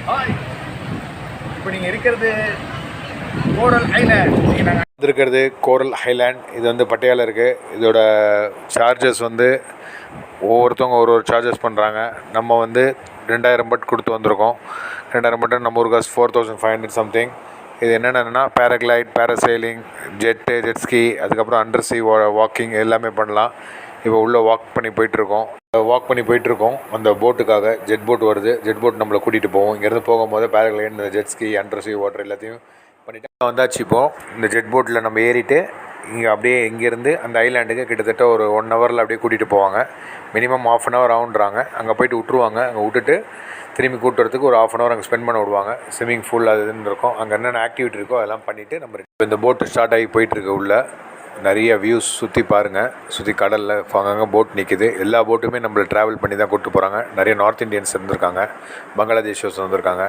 Hi, இப்போ நீங்கள் இருக்கிறது கோரல் ஐலாண்ட். நாங்கள் இருக்கிறது கோரல் ஐலாண்ட். இது வந்து பட்டையாவில் இருக்குது. இதோட சார்ஜஸ் வந்து ஒவ்வொருத்தவங்க ஒரு சார்ஜஸ் பண்ணுறாங்க. நம்ம வந்து 2000 பட் கொடுத்து வந்திருக்கோம். 2000 பட்டு நம்ம ஊர் காசு 4500 சம்திங். இது என்னென்னா பேராகிளைட், பேராசைலிங், ஜெட்ஸ்கி, அதுக்கப்புறம் அண்டர் சி வாக்கிங் எல்லாமே பண்ணலாம். இப்போ உள்ளே வாக் பண்ணி போயிட்டுருக்கோம் அந்த போட்டுக்காக. ஜெட் போட் வருது. ஜெட் போட் நம்மளை கூட்டிகிட்டு போவோம். இங்கேருந்து போகும்போது பேராகிளைட், இந்த ஜெட்ஸ்கி, அண்டர் சி வாட்டர் எல்லாத்தையும் பண்ணிவிட்டு வந்தாச்சு. இப்போது இந்த ஜெட் போட்டில் நம்ம ஏறிட்டு இங்கே அப்படியே இங்கேருந்து அந்த ஐலாண்டுக்கு கிட்டத்தட்ட ஒரு 1 ஹவரில் அப்படியே கூட்டிகிட்டு போவாங்க. மினிமம் ½ அன் ஹவர் ஆகுன்றாங்க. அங்கே போய்ட்டு விட்ருவாங்க. அங்கே விட்டுட்டு திரும்பி கூட்டு வரதுக்கு ஒரு ½ அன் ஹவர் அங்கே ஸ்பெண்ட் பண்ண விடுவாங்க. ஸ்விம்மிங் பூல் அது இதுன்னு இருக்கும். அங்கே என்னென்ன ஆக்டிவிட்டி இருக்கோ அதெல்லாம் பண்ணிவிட்டு நம்ம இந்த போட்டு ஸ்டார்ட் ஆகி போயிட்டுருக்கு. உள்ள நிறைய வியூஸ் சுற்றி பாருங்கள். சுற்றி கடலில் அங்கங்கே போட் நிற்கிது. எல்லா போட்டுமே நம்மளை ட்ராவல் பண்ணி தான் கூப்பிட்டு போகிறாங்க. நிறைய நார்த் இந்தியன்ஸ் இருந்திருக்காங்க, பங்களாதேஷர்ஸ் வந்திருக்காங்க.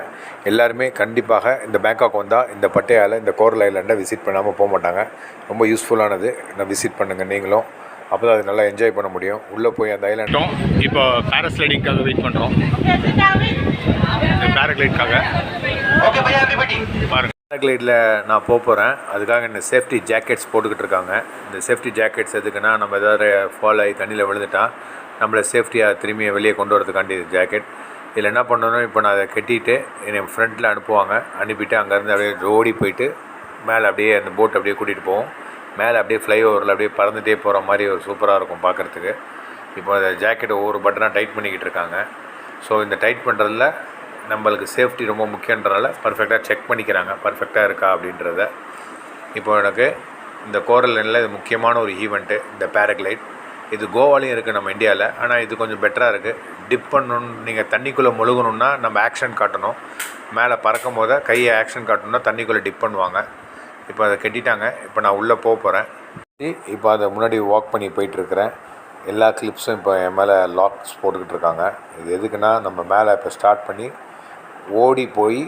எல்லாருமே கண்டிப்பாக இந்த பேங்காக் வந்தால் இந்த பட்டையாவில் இந்த கோரல் ஐலாண்டை விசிட் பண்ணாமல் போக மாட்டாங்க. ரொம்ப யூஸ்ஃபுல்லானது. நான் விசிட் பண்ணுங்கள் நீங்களும். அப்போ தான் அது நல்லா என்ஜாய் பண்ண முடியும். உள்ளே போய் அந்த ஐலாண்டும் இப்போ பேராஸ்லைடிங்காக வெயிட் பண்ணுறோம். பேராகிளைட்காக பாருங்கள். பேராகிளைடில் நான் போகிறேன். அதுக்காக என்ன சேஃப்டி ஜாக்கெட்ஸ் போட்டுக்கிட்டு இருக்காங்க. இந்த சேஃப்டி ஜாக்கெட்ஸ் எதுக்குன்னா, நம்ம எதாவது ஃபால் ஆகி தண்ணியில் விழுந்துட்டா நம்மளை சேஃப்டியாக திரும்பி வெளியே கொண்டு வரதுக்காண்டி ஜாக்கெட். இதில் என்ன பண்ணணும், இப்போ நான் அதை கட்டிட்டு என்னை ஃப்ரண்ட்டில் அனுப்புவாங்க. அனுப்பிட்டு அங்கேருந்து அப்படியே ஓடி போயிட்டு மேலே அப்படியே அந்த போட் அப்படியே கூட்டிகிட்டு போவோம். மேலே அப்படியே ஃப்ளைஓவரில் அப்படியே பறந்துகிட்டே போகிற மாதிரி ஒரு சூப்பராக இருக்கும் பார்க்குறதுக்கு. இப்போ அந்த ஜாக்கெட்டை ஒவ்வொரு பட்டனாக டைட் பண்ணிக்கிட்டு இருக்காங்க. ஸோ இந்த டைட் பண்ணுறதுல நம்மளுக்கு சேஃப்டி ரொம்ப முக்கியன்றனால பர்ஃபெக்டாக செக் பண்ணிக்கிறாங்க, பர்ஃபெக்டாக இருக்கா அப்படின்றத. இப்போ எனக்கு இந்த கோரல் ஐலாண்டில் இது முக்கியமான ஒரு ஈவெண்ட்டு இந்த பேராகிளைட். இது கோவாலையும் இருக்குது நம்ம இந்தியாவில். ஆனால் இது கொஞ்சம் பெட்டராக இருக்குது. டிப் பண்ணணும், நீங்கள் தண்ணிக்குள்ளே முழுகணுன்னா நம்ம ஆக்ஷன் காட்டணும். மேலே பறக்கும் போது கையை ஆக்ஷன் காட்டணுன்னா தண்ணிக்குள்ளே டிப் பண்ணுவாங்க. இப்போ அதை கட்டிட்டாங்க. இப்போ நான் உள்ளே போகிறேன். இப்போ அதை முன்னாடி வாக் பண்ணி போயிட்டுருக்கிறேன். எல்லா கிளிப்ஸும் இப்போ என் மேலே லாக்ஸ் போட்டுக்கிட்டு இருக்காங்க. இது எதுக்குன்னா, நம்ம மேலே இப்போ ஸ்டார்ட் பண்ணி ஓடி போய்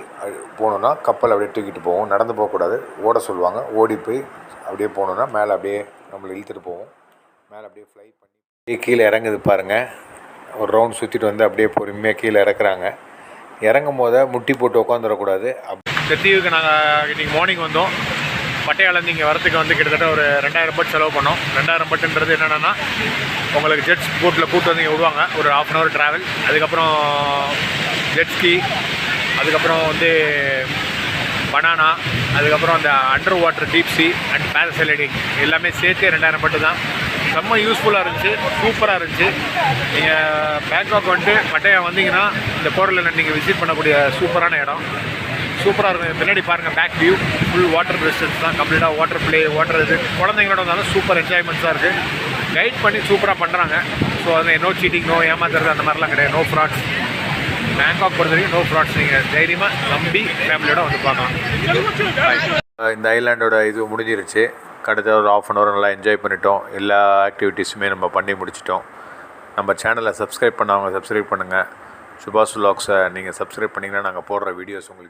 போகணுன்னா கப்பல் அப்படியே தூக்கிட்டு போவோம். நடந்து போகக்கூடாது, ஓட சொல்லுவாங்க. ஓடி போய் அப்படியே போகணுன்னா மேலே அப்படியே நம்மளை இழுத்துட்டு போவோம். மேலே அப்படியே ஃப்ளை பண்ணி கீழே இறங்குது பாருங்கள். ஒரு ரவுண்ட் சுற்றிட்டு வந்து அப்படியே பொறுமையாக கீழே இறக்குறாங்க. இறங்கும் போது முட்டி போட்டு உட்காந்துடக்கூடாது. இந்த தீவுக்கு நாங்கள் இன்றைக்கி மார்னிங் வந்தோம். பட்டையாலேருந்து இங்கே வரத்துக்கு வந்து கிட்டத்தட்ட ஒரு 2000 பட் செலவு பண்ணோம். 2000 பட்டுன்றது என்னென்னா, உங்களுக்கு ஜெட்ஸ் போட்டில் கூப்பிட்டு வந்து இங்கே விடுவாங்க. ஒரு ½ அன் ஹவர் ட்ராவல். அதுக்கப்புறம் ஜெட்ஸ்கி, அதுக்கப்புறம் வந்து பனானா, அதுக்கப்புறம் அந்த under water deep C and parasailing எல்லாமே சேர்த்து 2000 பட்டு தான். செம்ம யூஸ்ஃபுல்லாக இருந்துச்சு, சூப்பராக இருந்துச்சு. நீங்கள் பேங்காக் வந்துட்டு பட்டையா வந்தீங்கன்னா இந்த கோரல் ஐலாண்ட் நீங்கள் விசிட் பண்ணக்கூடிய சூப்பரான இடம். சூப்பராக இருக்கும். பின்னாடி பாருங்கள், back view full water resistance தான். கம்ப்ளீட்டாக வாட்டர் ப்ளே, வாட்டர் இது குழந்தைங்களோட வந்தாலும் சூப்பர் என்ஜாய்மெண்ட்ஸாக இருக்குது. கைட் பண்ணி சூப்பராக பண்ணுறாங்க. ஸோ அது நோ சீட்டிங், நோ ஏமாத்துறது அந்த மாதிரிலாம் கிடையாது. No frauds. பேங்காக் பொறுத்த வரைக்கும் நோ ஃப்ராட்ஸ். நீங்கள் தைரியமாக நம்பி ஃபேமிலியோட வந்து பார்க்கலாம். இந்த ஐலாண்டோட இது முடிஞ்சிருச்சு. கடந்த ஒரு ½ அன் ஹவர் நல்லா என்ஜாய் பண்ணிட்டோம். எல்லா ஆக்டிவிட்டீஸுமே நம்ம பண்ணி முடிச்சிட்டோம். நம்ம சேனலை சப்ஸ்கிரைப் பண்ணவங்க சப்ஸ்கிரைப் பண்ணுங்கள். சுபாஷ் விலாக்ஸை நீங்கள் சப்ஸ்கிரைப் பண்ணிங்கன்னா நாங்கள் போடுற வீடியோஸ் உங்களுக்கு